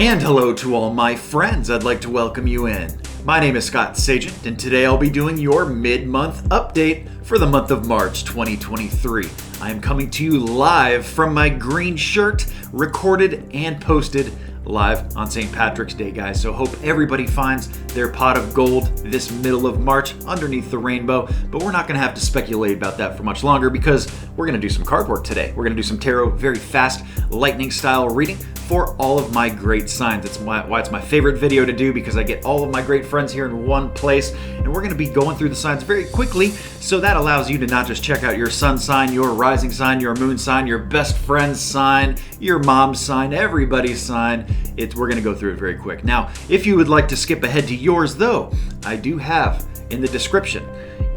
And hello to all my friends. I'd like to welcome you in. My name is Scott Sagent, and today I'll be doing your mid-month update for the month of March 2023. I am coming to you live from my green shirt, recorded and posted live on St. Patrick's Day, guys. So hope everybody finds their pot of gold this middle of March underneath the rainbow. But we're not going to have to speculate about that for much longer because we're going to do some card work today. We're going to do some tarot, very fast, lightning style reading for all of my great signs. That's why it's my favorite video to do, because I get all of my great friends here in one place, and we're going to be going through the signs very quickly, so that allows you to not just check out your sun sign, your rising sign, your moon sign, your best friend's sign, your mom's sign, everybody's sign. We're going to go through it very quick. Now, if you would like to skip ahead to yours though, I do have in the description,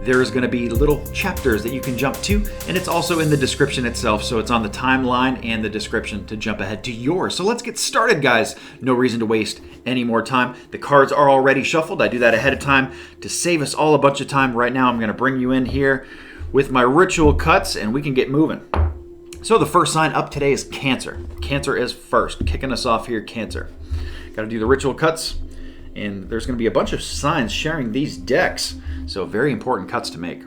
there's going to be little chapters that you can jump to, and it's also in the description itself, so it's on the timeline and the description to jump ahead to yours. So let's get started, guys. No reason to waste any more time. The cards are already shuffled. I do that ahead of time to save us all a bunch of time. Right now, I'm going to bring you in here with my ritual cuts, and we can get moving. So the first sign up today is Cancer. Cancer is first, kicking us off here, Cancer. Got to do the ritual cuts, and there's going to be a bunch of signs sharing these decks. So very important cuts to make.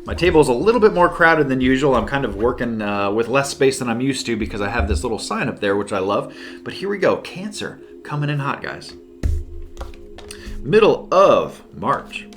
My table is a little bit more crowded than usual. I'm kind of working with less space than I'm used to because I have this little sign up there, which I love. But here we go. Cancer coming in hot, guys. Middle of March.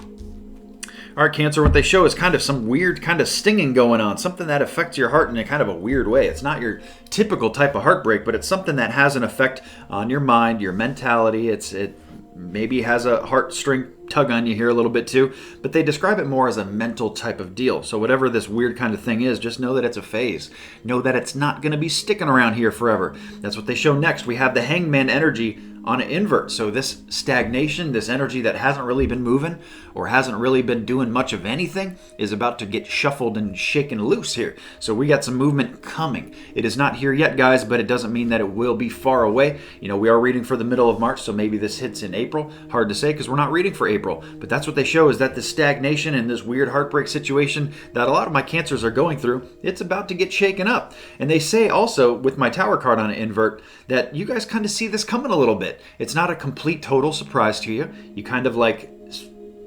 All right, Cancer, what they show is kind of some weird kind of stinging going on, something that affects your heart in a kind of a weird way. It's not your typical type of heartbreak, but it's something that has an effect on your mind, your mentality. It maybe has a heartstring tug on you here a little bit too, but they describe it more as a mental type of deal. So whatever this weird kind of thing is, just know that it's a phase. Know that it's not going to be sticking around here forever. That's what they show next. We have the Hangman energy on an invert. So this stagnation, this energy that hasn't really been moving or hasn't really been doing much of anything, is about to get shuffled and shaken loose here. So we got some movement coming. It is not here yet, guys, but it doesn't mean that it will be far away. You know, we are reading for the middle of March, so maybe this hits in April. Hard to say because we're not reading for April, but that's what they show, is that the stagnation and this weird heartbreak situation that a lot of my Cancers are going through, it's about to get shaken up. And they say also with my Tower card on an invert that you guys kind of see this coming a little bit. It's not a complete total surprise to you. You kind of like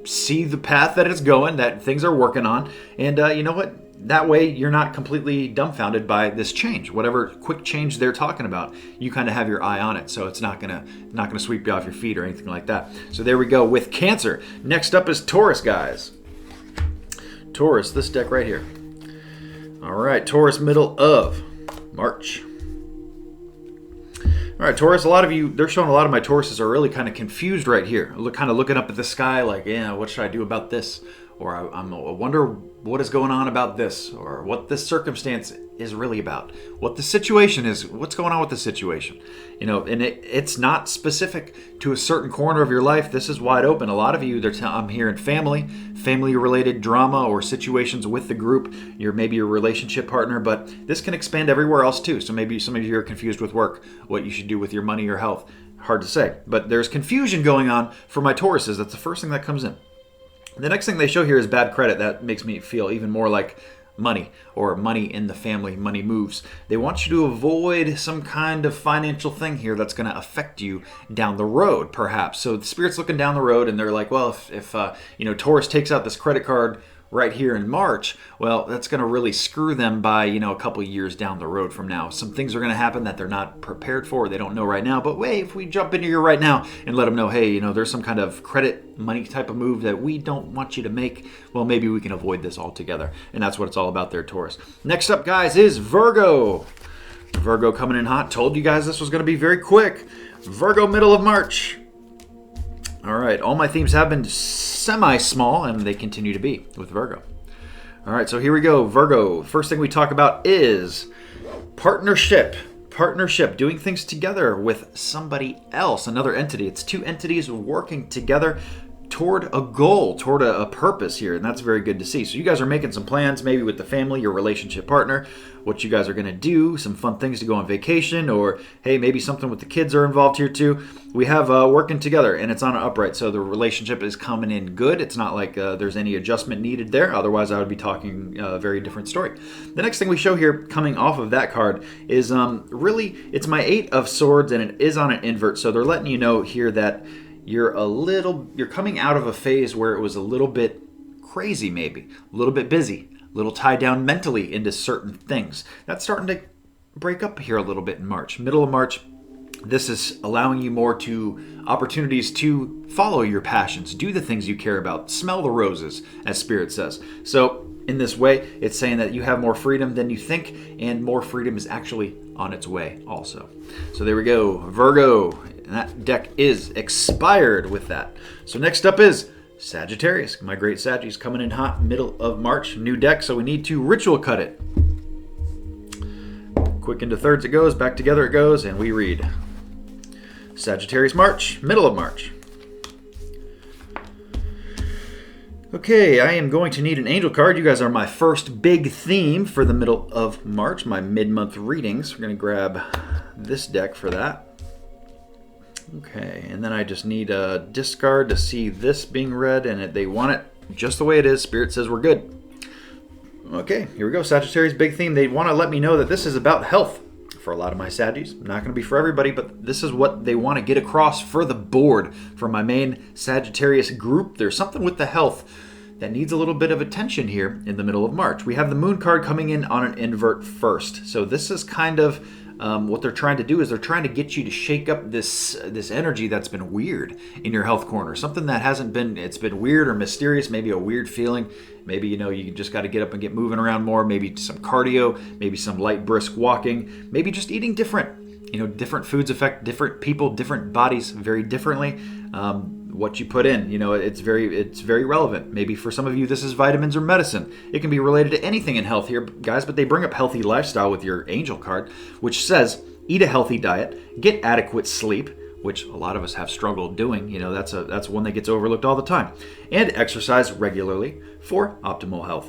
see the path that it's going, that things are working on, and you know what? That way you're not completely dumbfounded by this change. Whatever quick change they're talking about, you kind of have your eye on it, so it's not gonna sweep you off your feet or anything like that. So there we go with Cancer. Next up is Taurus, guys. Taurus, this deck right here. All right, Taurus, middle of March. All right, Taurus, a lot of you, they're showing a lot of my Tauruses are really kind of confused right here. Kind of looking up at the sky like, yeah, what should I do about this? Or I wonder what is going on about this, or what this circumstance is really about, what the situation is, what's going on with the situation. You know, and it's not specific to a certain corner of your life. This is wide open. A lot of you, I'm hearing family-related drama or situations with the group, maybe your relationship partner, but this can expand everywhere else too. So maybe some of you are confused with work, what you should do with your money or health. Hard to say, but there's confusion going on for my Tauruses. That's the first thing that comes in. The next thing they show here is bad credit. That makes me feel even more like money, or money in the family, money moves. They want you to avoid some kind of financial thing here that's going to affect you down the road, perhaps. So the Spirit's looking down the road, and they're like, well, if Taurus takes out this credit card right here in March, well, that's going to really screw them by, a couple years down the road from now. Some things are going to happen that they're not prepared for, they don't know right now. But wait, if we jump into here right now and let them know, hey, there's some kind of credit money type of move that we don't want you to make, well, maybe we can avoid this altogether. And that's what it's all about there, Taurus. Next up, guys, is Virgo. Virgo coming in hot. Told you guys this was going to be very quick. Virgo, middle of March. All right, all my themes have been semi-small, and they continue to be with Virgo. All right, so here we go, Virgo. First thing we talk about is partnership. Partnership, doing things together with somebody else, another entity. It's two entities working together toward a goal, toward a purpose here, and that's very good to see. So you guys are making some plans, maybe with the family, your relationship partner, what you guys are going to do, some fun things to go on vacation, or hey, maybe something with the kids are involved here too. We have working together, and it's on an upright, so the relationship is coming in good. It's not like there's any adjustment needed there. Otherwise, I would be talking a very different story. The next thing we show here, coming off of that card, is really, it's my 8 of Swords, and it is on an invert. So they're letting you know here that you're coming out of a phase where it was a little bit crazy, maybe a little bit busy, a little tied down mentally into certain things. That's starting to break up here a little bit in March, middle of March. This is allowing you more opportunities to follow your passions, do the things you care about, smell the roses, as Spirit says. So in this way, it's saying that you have more freedom than you think, and more freedom is actually on its way also. So there we go, Virgo. And that deck is expired with that. So next up is Sagittarius. My great Saggies coming in hot, middle of March. New deck, so we need to ritual cut it. Quick into thirds it goes, back together it goes, and we read Sagittarius March, middle of March. Okay, I am going to need an angel card. You guys are my first big theme for the middle of March, my mid-month readings. We're going to grab this deck for that. Okay, and then I just need a discard to see this being read, and they want it just the way it is. Spirit says we're good. Okay, here we go. Sagittarius big theme. They want to let me know that this is about health for a lot of my Saggies. Not going to be for everybody, but this is what they want to get across for the board for my main Sagittarius group. There's something with the health that needs a little bit of attention here in the middle of March. We have the moon card coming in on an invert first. So this is kind of what they're trying to do is they're trying to get you to shake up this energy that's been weird in your health corner. Something that hasn't been, it's been weird or mysterious, maybe a weird feeling. Maybe, you just got to get up and get moving around more. Maybe some cardio, maybe some light brisk walking, maybe just eating different. Different foods affect different people, different bodies very differently. What you put in, it's very relevant. Maybe for some of you, this is vitamins or medicine. It can be related to anything in health here, guys, but they bring up healthy lifestyle with your angel card, which says, eat a healthy diet, get adequate sleep, which a lot of us have struggled doing. That's one that gets overlooked all the time, and exercise regularly for optimal health.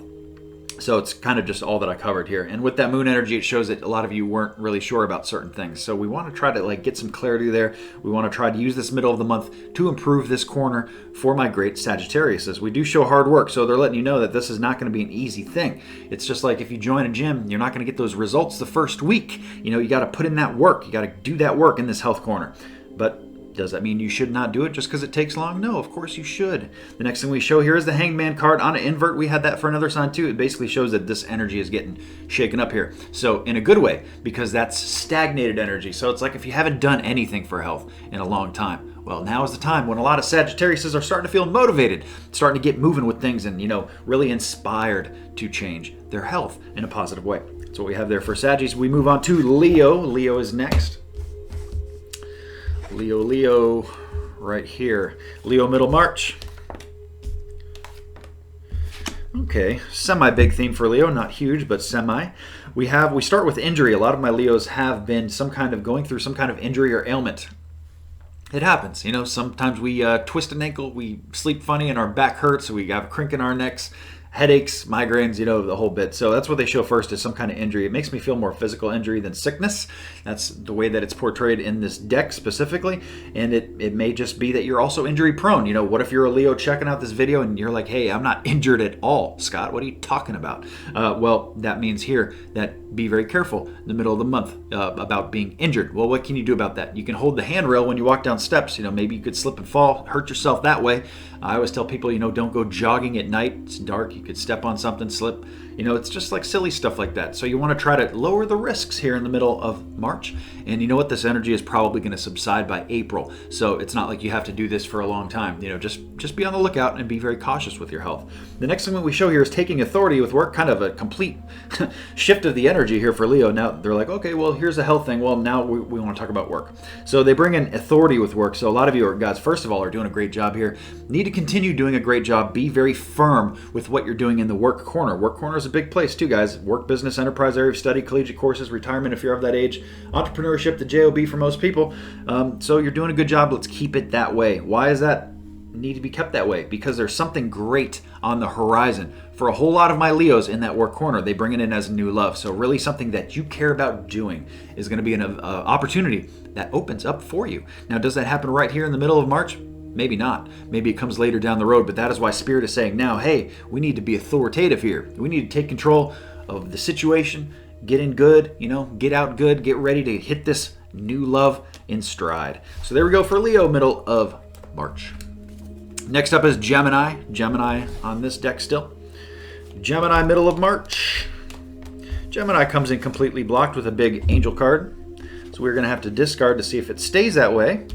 So it's kind of just all that I covered here. And with that moon energy, it shows that a lot of you weren't really sure about certain things. So we want to try to get some clarity there. We want to try to use this middle of the month to improve this corner for my great Sagittarius. We do show hard work, so they're letting you know that this is not going to be an easy thing. It's just like if you join a gym, you're not going to get those results the first week. You got to put in that work. You got to do that work in this health corner. But does that mean you should not do it just because it takes long? No, of course you should. The next thing we show here is the Hangman card on an invert. We had that for another sign too. It basically shows that this energy is getting shaken up here. So in a good way, because that's stagnated energy. So it's like if you haven't done anything for health in a long time, well, now is the time when a lot of Sagittarius are starting to feel motivated, starting to get moving with things and, really inspired to change their health in a positive way. That's what we have there for Saggies. We move on to Leo. Leo is next. Leo right here. Leo middle March. Okay, semi-big theme for Leo, not huge, but semi. We start with injury. A lot of my Leos have been going through some kind of injury or ailment. It happens, sometimes we twist an ankle, we sleep funny and our back hurts, so we have a crink in our necks, headaches, migraines, the whole bit. So that's what they show first is some kind of injury. It makes me feel more physical injury than sickness. That's the way that it's portrayed in this deck specifically. And it may just be that you're also injury prone. What if you're a Leo checking out this video and you're like, hey, I'm not injured at all, Scott. What are you talking about? Well, that means here that be very careful in the middle of the month about being injured. Well, what can you do about that? You can hold the handrail when you walk down steps. Maybe you could slip and fall, hurt yourself that way. I always tell people, don't go jogging at night. It's dark. You could step on something, slip. It's just like silly stuff like that. So you want to try to lower the risks here in the middle of March. And you know what? This energy is probably going to subside by April. So it's not like you have to do this for a long time. Just be on the lookout and be very cautious with your health. The next thing that we show here is taking authority with work, kind of a complete shift of the energy here for Leo. Now they're like, okay, well, here's a health thing. Well, now we want to talk about work. So they bring in authority with work. So a lot of you guys, first of all, are doing a great job here. Need to continue doing a great job. Be very firm with what you're doing in the work corner. Work corner is a big place too, guys. Work, business, enterprise area of study, collegiate courses, retirement if you're of that age, entrepreneurship, the JOB for most people. So you're doing a good job. Let's keep it that way. Why is that? need to be kept that way because there's something great on the horizon. For a whole lot of my Leos in that work corner, they bring it in as new love. So really something that you care about doing is going to be an opportunity that opens up for you. Now, does that happen right here in the middle of March? Maybe not. Maybe it comes later down the road, but that is why Spirit is saying now, hey, we need to be authoritative here. We need to take control of the situation, get in good, get out good, get ready to hit this new love in stride. So there we go for Leo, middle of March. Next up is Gemini. Gemini on this deck still. Gemini, middle of March. Gemini comes in completely blocked with a big angel card. So we're going to have to discard to see if it stays that way.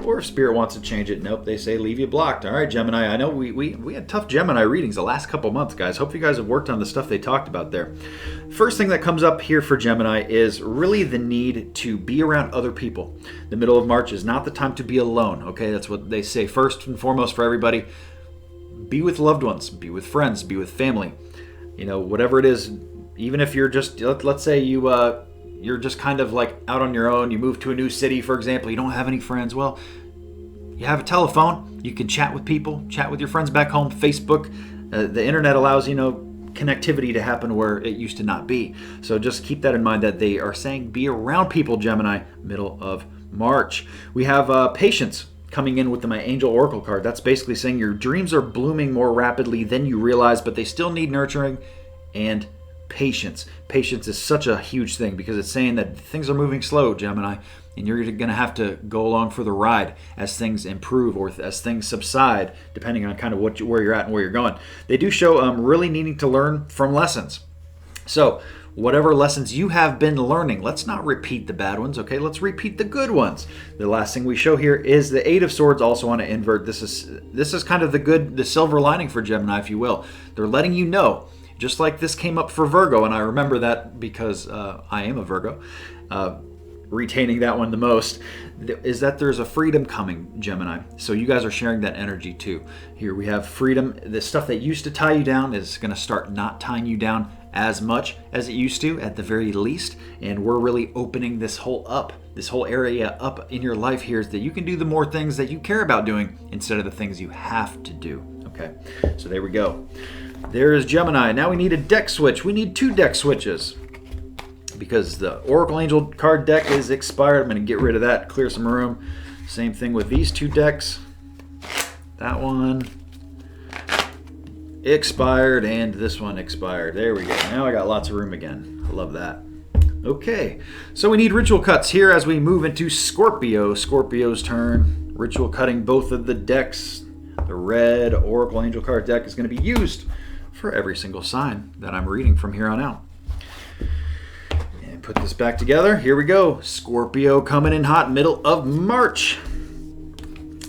Or if Spirit wants to change it. Nope, they say leave you blocked. All right, Gemini. I know we had tough Gemini readings the last couple months, guys. Hope you guys have worked on the stuff they talked about there. First thing that comes up here for Gemini is really the need to be around other people. The middle of March is not the time to be alone, okay? That's what they say first and foremost for everybody. Be with loved ones, be with friends, be with family. Whatever it is, even if you're just, let's say you're just kind of like out on your own. You move to a new city, for example. You don't have any friends. Well, you have a telephone. You can chat with people, chat with your friends back home. Facebook, the internet allows, connectivity to happen where it used to not be. So just keep that in mind that they are saying be around people, Gemini, middle of March. We have patience coming in with my Angel Oracle card. That's basically saying your dreams are blooming more rapidly than you realize, but they still need nurturing and patience. Patience is such a huge thing because it's saying that things are moving slow, Gemini, and you're going to have to go along for the ride as things improve or as things subside, depending on kind of where you're at and where you're going. They do show really needing to learn from lessons. So whatever lessons you have been learning, let's not repeat the bad ones, okay? Let's repeat the good ones. The last thing we show here is the Eight of Swords, also on an invert. This is kind of the silver lining for Gemini, if you will. They're letting you know, just like this came up for Virgo, and I remember that because I am a Virgo, retaining that one the most, is that there's a freedom coming, Gemini. So you guys are sharing that energy too. Here we have freedom. The stuff that used to tie you down is going to start not tying you down as much as it used to, at the very least. And we're really opening this whole area up in your life here, so that you can do the more things that you care about doing instead of the things you have to do. Okay, so there we go. There is Gemini. Now we need a deck switch. We need 2 deck switches because the Oracle Angel card deck is expired. I'm going to get rid of that, clear some room. Same thing with these 2 decks. That one expired and this one expired. There we go. Now I got lots of room again. I love that. Okay, so we need ritual cuts here as we move into Scorpio. Scorpio's turn. Ritual cutting both of the decks. The red Oracle Angel card deck is going to be used for every single sign that I'm reading from here on out. And put this back together. Here we go. Scorpio coming in hot, middle of March.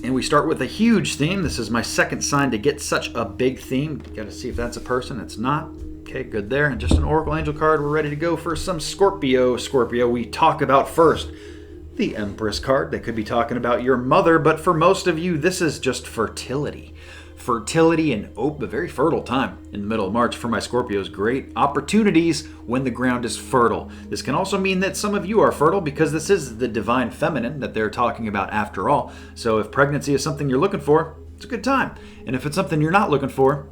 And we start with a huge theme. This is my second sign to get such a big theme. Got to see if that's a person. It's not. Okay, good there. And just an Oracle Angel card. We're ready to go for some Scorpio. Scorpio, we talk about first the Empress card. They could be talking about your mother, but for most of you, this is just fertility. Fertility and a very fertile time in the middle of March for my Scorpios. Great opportunities when the ground is fertile. This can also mean that some of you are fertile because this is the divine feminine that they're talking about after all. So if pregnancy is something you're looking for, it's a good time. And if it's something you're not looking for,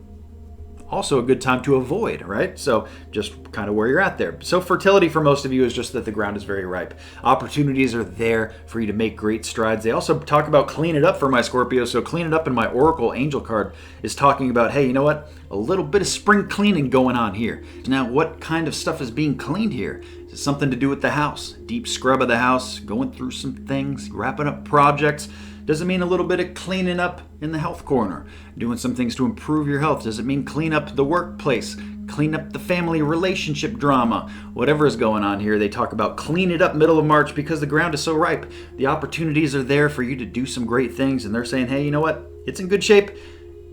also a good time to avoid, right? So just kind of where you're at there. So fertility for most of you is just that the ground is very ripe. Opportunities are there for you to make great strides. They also talk about clean it up for my Scorpio. So clean it up in my Oracle Angel card is talking about, hey, you know what? A little bit of spring cleaning going on here. Now, what kind of stuff is being cleaned here? Is it something to do with the house? Deep scrub of the house, going through some things, wrapping up projects. Does it mean a little bit of cleaning up in the health corner? Doing some things to improve your health? Does it mean clean up the workplace? Clean up the family relationship drama? Whatever is going on here, they talk about clean it up middle of March because the ground is so ripe. The opportunities are there for you to do some great things, and they're saying, hey, you know what? It's in good shape.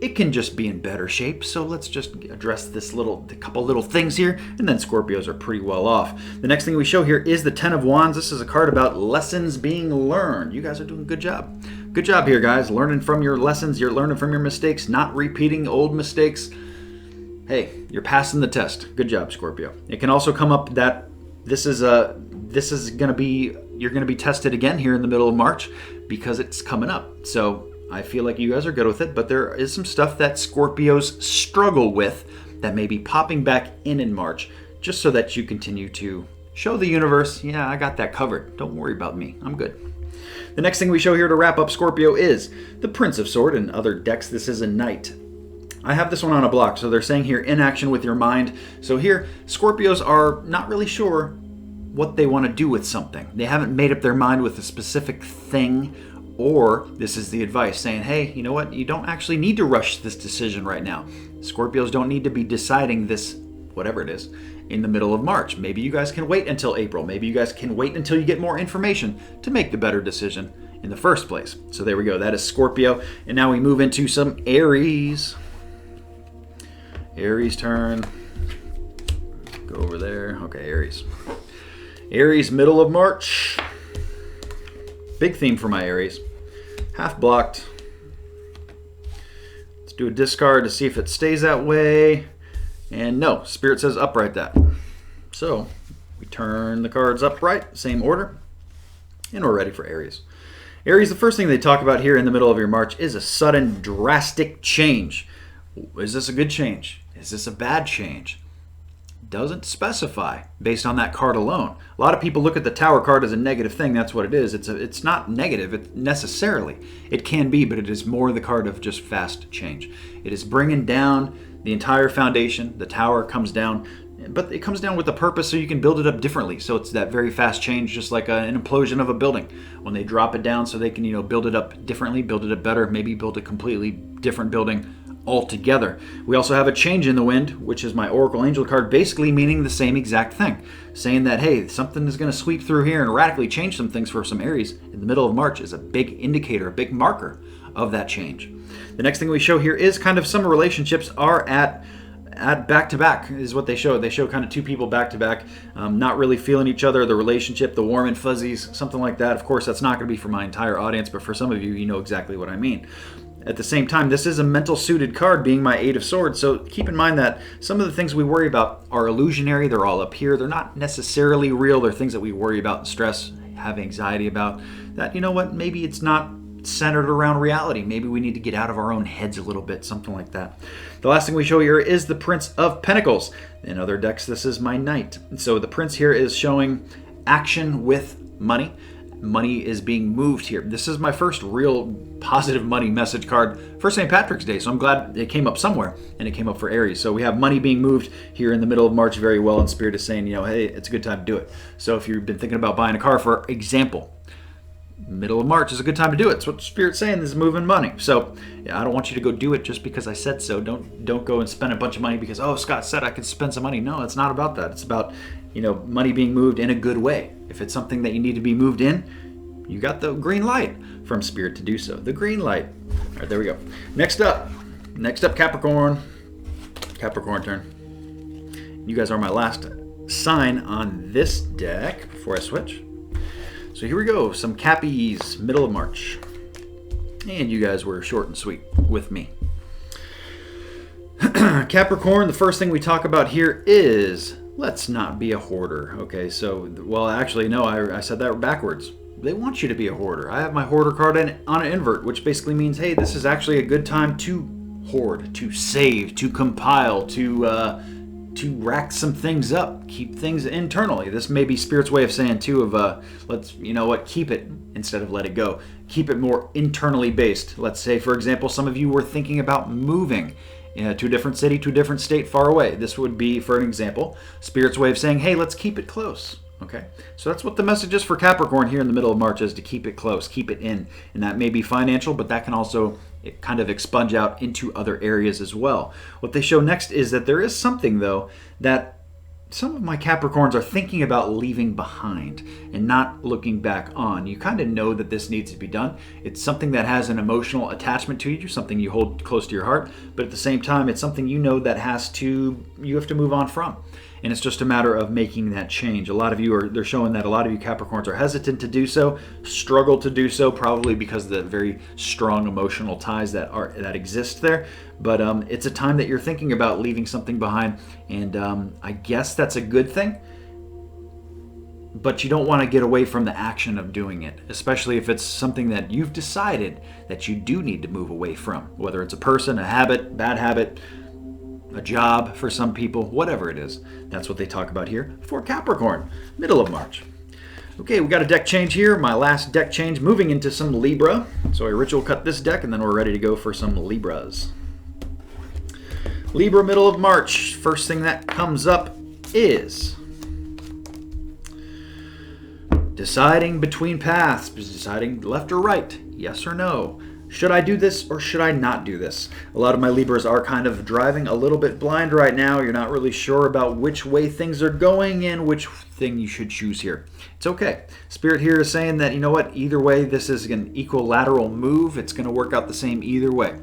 It can just be in better shape, so let's just address the couple little things here, and then Scorpios are pretty well off. The next thing we show here is the Ten of Wands. This is a card about lessons being learned. You guys are doing a good job. Good job here, guys. Learning from your lessons. You're learning from your mistakes, not repeating old mistakes. Hey, you're passing the test. Good job, Scorpio. It can also come up that you're going to be tested again here in the middle of March because it's coming up. So I feel like you guys are good with it, but there is some stuff that Scorpios struggle with that may be popping back in March, just so that you continue to show the universe, yeah, I got that covered. Don't worry about me. I'm good. The next thing we show here to wrap up Scorpio is the Prince of Sword. In other decks, this is a Knight. I have this one on a block, so they're saying here, inaction with your mind. So here, Scorpios are not really sure what they want to do with something. They haven't made up their mind with a specific thing, or this is the advice saying, hey, you know what? You don't actually need to rush this decision right now. Scorpios don't need to be deciding this, whatever it is, in the middle of March. Maybe you guys can wait until April. Maybe you guys can wait until you get more information to make the better decision in the first place. So there we go. That is Scorpio. And now we move into some Aries. Aries turn. Go over there. Okay, Aries. Aries, middle of March. Big theme for my Aries. Half blocked. Let's do a discard to see if it stays that way. And no, Spirit says upright that. So we turn the cards upright, same order, and we're ready for Aries. Aries, the first thing they talk about here in the middle of your March is a sudden drastic change. Is this a good change? Is this a bad change? Doesn't specify based on that card alone. A lot of people look at the Tower card as a negative thing. That's what it is. It's not negative necessarily. It can be, but it is more the card of just fast change. It is bringing down the entire foundation. The Tower comes down, but it comes down with a purpose so you can build it up differently. So it's that very fast change, just like an implosion of a building. When they drop it down so they can, build it up differently, build it up better, maybe build a completely different building altogether. We also have a change in the wind, which is my Oracle Angel card, basically meaning the same exact thing. Saying that, hey, something is going to sweep through here and radically change some things for some Aries in the middle of March is a big indicator, a big marker of that change. The next thing we show here is kind of some relationships are at back-to-back is what they show. They show kind of two people back-to-back, not really feeling each other, the relationship, the warm and fuzzies, something like that. Of course, that's not going to be for my entire audience, but for some of you, you know exactly what I mean. At the same time, this is a mental suited card, being my Eight of Swords, so keep in mind that some of the things we worry about are illusionary. They're all up here. They're not necessarily real. They're things that we worry about and stress, have anxiety about, that, you know what, maybe it's not centered around reality. Maybe we need to get out of our own heads a little bit, something like that. The last thing we show here is the Prince of Pentacles. In other decks, this is my Knight. So the Prince here is showing action with money. Money is being moved here. This is my first real positive money message card for St. Patrick's Day, so I'm glad it came up somewhere, and it came up for Aries. So we have money being moved here in the middle of March very well, and Spirit is saying, hey, it's a good time to do it. So if you've been thinking about buying a car, for example, middle of March is a good time to do it. It's what Spirit's saying, is moving money. So yeah, I don't want you to go do it just because I said so. Don't go and spend a bunch of money because, oh, Scott said I could spend some money. No, it's not about that. It's about, money being moved in a good way. If it's something that you need to be moved in, you got the green light from Spirit to do so. The green light. All right, there we go. Next up, Capricorn. Capricorn turn. You guys are my last sign on this deck before I switch. So here we go, some Cappies, middle of March. And you guys were short and sweet with me. Capricorn, the first thing we talk about here is, let's not be a hoarder. Okay, so, well, actually, no, I said that backwards. They want you to be a hoarder. I have my hoarder card on an invert, which basically means, hey, this is actually a good time to hoard, to save, to compile, to rack some things up, keep things internally. This may be Spirit's way of saying too of let's, keep it instead of let it go. Keep it more internally based. Let's say, for example, some of you were thinking about moving to a different city, to a different state far away. This would be, for an example, Spirit's way of saying, hey, let's keep it close. Okay, so that's what the message is for Capricorn here in the middle of March, is to keep it close, keep it in. And that may be financial, but that can also kind of expunge out into other areas as well. What they show next is that there is something, though, that some of my Capricorns are thinking about leaving behind and not looking back on. You kind of know that this needs to be done. It's something that has an emotional attachment to you, something you hold close to your heart, but at the same time, it's something you know that you have to move on from. And it's just a matter of making that change. A lot of you they're showing that a lot of you Capricorns are hesitant to do so, struggle to do so, probably because of the very strong emotional ties that exist there. But it's a time that you're thinking about leaving something behind, and I guess that's a good thing. but you don't want to get away from the action of doing it, especially if it's something that you've decided that you do need to move away from, whether it's a person, a habit, bad habit, a job for some people, whatever it is. That's what they talk about here for Capricorn, middle of March. Okay, we got a deck change here. My last deck change, moving into some Libra. So I ritual cut this deck, and then we're ready to go for some Libras. Libra, middle of March. First thing that comes up is deciding between paths, deciding left or right, yes or no. Should I do this or should I not do this? A lot of my Libras are kind of driving a little bit blind right now. You're not really sure about which way things are going and which thing you should choose here. It's okay. Spirit here is saying that, you know what, either way, this is an equilateral move. It's going to work out the same either way.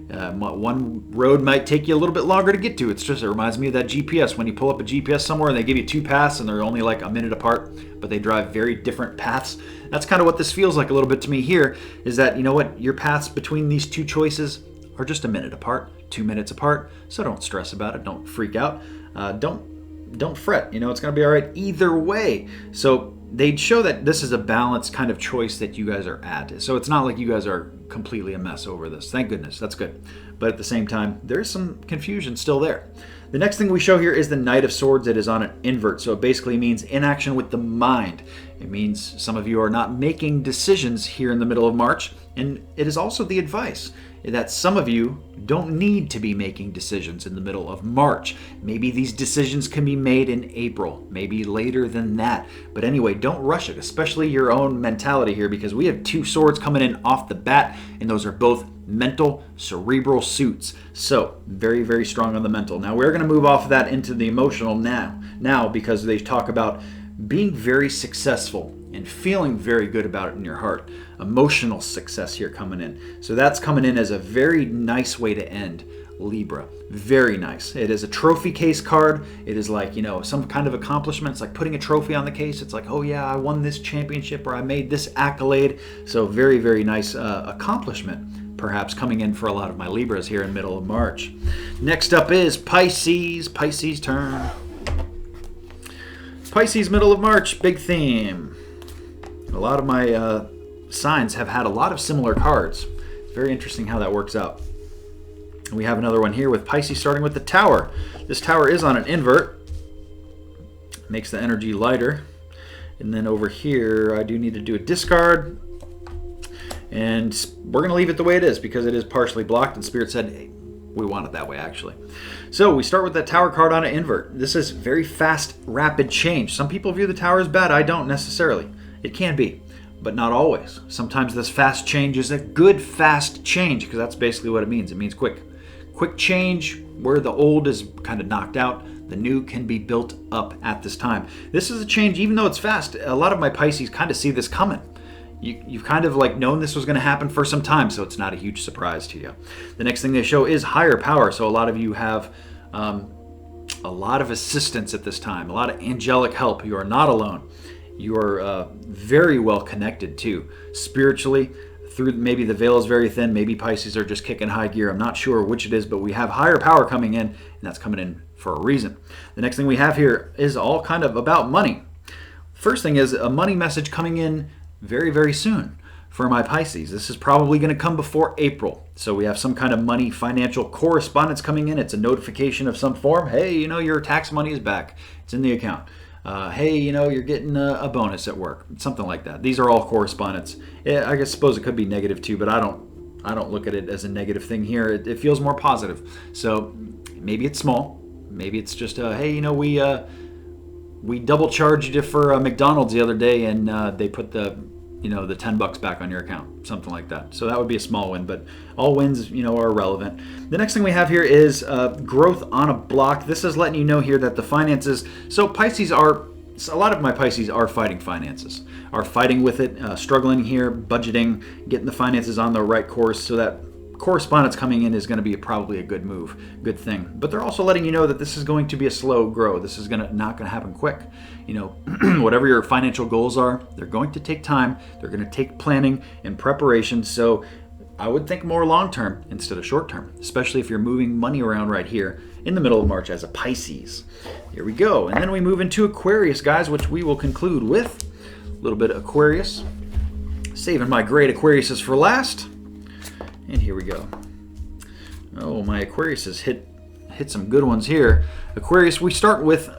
One road might take you a little bit longer to get to. It reminds me of that GPS. When you pull up a GPS somewhere and they give you two paths and they're only like a minute apart, but they drive very different paths. That's kind of what this feels like a little bit to me here, is that, you know what, your paths between these two choices are just a minute apart, 2 minutes apart. So don't stress about it. Don't freak out. Don't fret. You know, it's going to be all right either way. So they'd show that this is a balanced kind of choice that you guys are at. So it's not like you guys are completely a mess over this. Thank goodness. That's good. But at the same time, there's some confusion still there. The next thing we show here is the Knight of Swords. It is on an invert. So it basically means inaction with the mind. It means some of you are not making decisions here in the middle of March. And it is also the advice that some of you don't need to be making decisions in the middle of March. Maybe these decisions can be made in April, maybe later than that. But anyway, don't rush it, especially your own mentality here, because we have two swords coming in off the bat, and those are both mental, cerebral suits. So very, very strong on the mental. Now we're going to move off of that into the emotional now because they talk about being very successful and feeling very good about it in your heart. Emotional success here coming in. So that's coming in as a very nice way to end Libra. Very nice. It is a trophy case card. It is like, you know, some kind of accomplishment. It's like putting a trophy on the case. It's like, oh yeah, I won this championship or I made this accolade. So very, very nice accomplishment perhaps coming in for a lot of my Libras here in middle of March. Next up is Pisces. Pisces turn. Pisces, middle of March, big theme. A lot of my signs have had a lot of similar cards. It's very interesting how that works out. And we have another one here with Pisces starting with the Tower. This Tower is on an invert. Makes the energy lighter. And then over here, I do need to do a discard. And we're going to leave it the way it is because it is partially blocked. And Spirit said, hey, we want it that way, actually. So we start with that Tower card on an invert. This is very fast, rapid change. Some people view the Tower as bad. I don't necessarily. It can be, but not always. Sometimes this fast change is a good fast change because that's basically what it means. It means quick. Quick change where the old is kind of knocked out. The new can be built up at this time. This is a change, even though it's fast. A lot of my Pisces kind of see this coming. You've kind of like known this was going to happen for some time, so it's not a huge surprise to you. The next thing they show is higher power. So a lot of you have a lot of assistance at this time, a lot of angelic help. You are not alone. You are very well connected too, spiritually. Through maybe the veil is very thin. Maybe Pisces are just kicking high gear. I'm not sure which it is, but we have higher power coming in, and that's coming in for a reason. The next thing we have here is all kind of about money. First thing is a money message coming in very, very soon for my Pisces. This is probably going to come before April. So we have some kind of money financial correspondence coming in. It's a notification of some form. Hey, you know, your tax money is back. It's in the account. Hey, you know, you're getting a bonus at work. Something like that. These are all correspondence. I suppose it could be negative too, but I don't look at it as a negative thing here. It feels more positive. So maybe it's small. Maybe it's just, hey, you know, we double charged you for McDonald's the other day, and they put the $10 back on your account, something like that. So that would be a small win, but all wins, you know, are relevant. The next thing we have here is growth on a block. This is letting you know here that the finances. So a lot of my Pisces are fighting finances, are fighting with it, struggling here, budgeting, getting the finances on the right course. So that correspondence coming in is going to be probably a good move, good thing. But they're also letting you know that this is going to be a slow grow. This is not going to happen quick. You know, whatever your financial goals are, they're going to take time. They're going to take planning and preparation. So I would think more long-term instead of short-term, especially if you're moving money around right here in the middle of March as a Pisces. Here we go. And then we move into Aquarius, guys, which we will conclude with a little bit of Aquarius. Saving my great Aquariuses for last. And here we go. Oh, my Aquariuses hit some good ones here. Aquarius, we start with,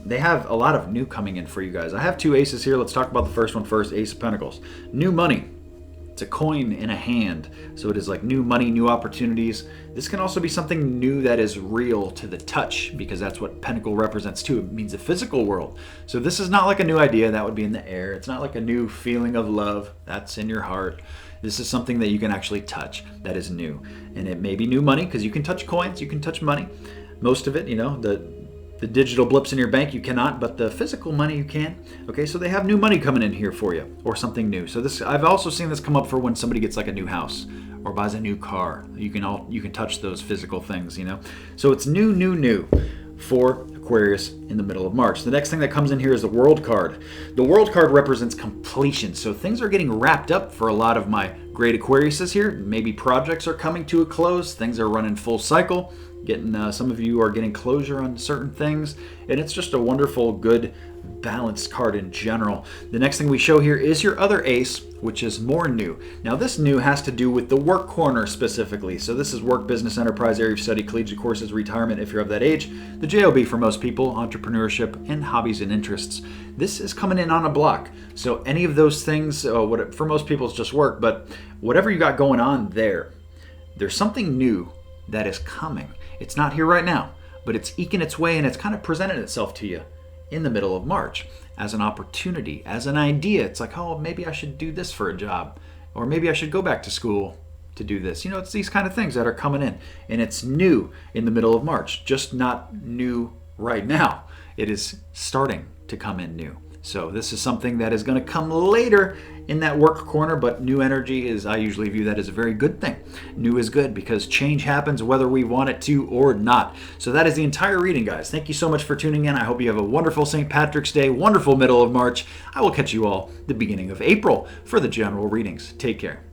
they have a lot of new coming in for you guys. I have 2 aces here. Let's talk about the first one first, Ace of Pentacles. New money. It's a coin in a hand. So it is like new money, new opportunities. This can also be something new that is real to the touch, because that's what Pentacle represents too. It means the physical world. So this is not like a new idea that would be in the air. It's not like a new feeling of love that's in your heart. This is something that you can actually touch that is new. And it may be new money, because you can touch coins, you can touch money. Most of it, you know, the digital blips in your bank you cannot, but the physical money you can. Okay, so they have new money coming in here for you, or something new. So this, I've also seen this come up for when somebody gets like a new house or buys a new car. You can touch those physical things, you know. So it's new for Aquarius in the middle of March. The next thing that comes in here is the World card. The World card represents completion. So things are getting wrapped up for a lot of my great Aquariuses here. Maybe projects are coming to a close. Things are running full cycle. Some of you are getting closure on certain things, and it's just a wonderful, good, balanced card in general. The next thing we show here is your other ace, which is more new. Now this new has to do with the work corner specifically. So this is work, business, enterprise, area of study, collegiate courses, retirement if you're of that age. The JOB for most people, entrepreneurship, and hobbies and interests. This is coming in on a block. So any of those things, for most people it's just work, but whatever you got going on there's something new that is coming. It's not here right now, but it's eking its way, and it's kind of presented itself to you in the middle of March as an opportunity, as an idea. It's like, oh, maybe I should do this for a job, or maybe I should go back to school to do this. You know, it's these kind of things that are coming in, and it's new in the middle of March, just not new right now. It is starting to come in new. So this is something that is going to come later in that work corner, but new energy is, I usually view that as a very good thing. New is good because change happens whether we want it to or not. So that is the entire reading, guys. Thank you so much for tuning in. I hope you have a wonderful St. Patrick's Day, wonderful middle of March. I will catch you all the beginning of April for the general readings. Take care.